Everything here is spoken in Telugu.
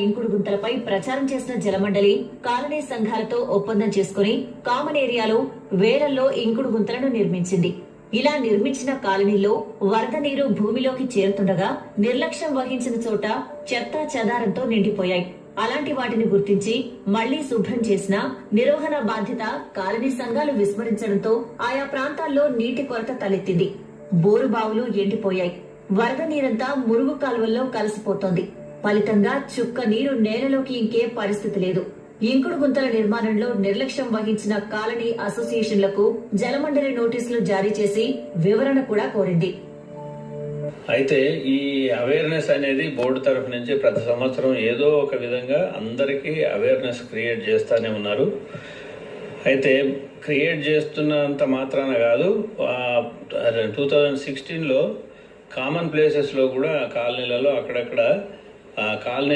ఇంకుడు గుంతలపై ప్రచారం చేసిన జలమండలి కాలనీ సంఘాలతో ఒప్పందం చేసుకుని కామన్ ఏరియాలో వేలల్లో ఇంకుడు గుంతలను నిర్మించింది. ఇలా నిర్మించిన కాలనీలో వరద నీరు భూమిలోకి చేరుతుండగా నిర్లక్ష్యం వహించిన చోట చెత్త చెదారంతో నిండిపోయాయి. అలాంటి వాటిని గుర్తించి మళ్లీ శుభ్రం చేసిన నిర్వహణ బాధ్యత కాలనీ సంఘాలు విస్మరించడంతో ఆయా ప్రాంతాల్లో నీటి కొరత తలెత్తింది. బోరు బావులు ఎండిపోయాయి. వరద నీరంతా మురుగు కాలువల్లో కలిసిపోతోంది. ఫలితంగా చుక్క నీరు నేలలోకి ఇంకే పరిస్థితి లేదు. ఇంకుడు గుంతల నిర్మాణంలో నిర్లక్ష్యం వహించిన కాలనీ అసోసియేషన్లకు జలమండలి నోటీసులు జారీ చేసి వివరణ కూడా కోరింది. అయితే ఈ అవేర్నెస్ అనేది బోర్డు తరఫు నుంచి ప్రతి సంవత్సరం ఏదో ఒక విధంగా అందరికీ అవేర్నెస్ క్రియేట్ చేస్తూనే ఉన్నారు. అయితే క్రియేట్ చేస్తున్నంత మాత్రాన కాదు, 2016లో కామన్ ప్లేసెస్లో కూడా కాలనీలలో అక్కడక్కడ కాలనీ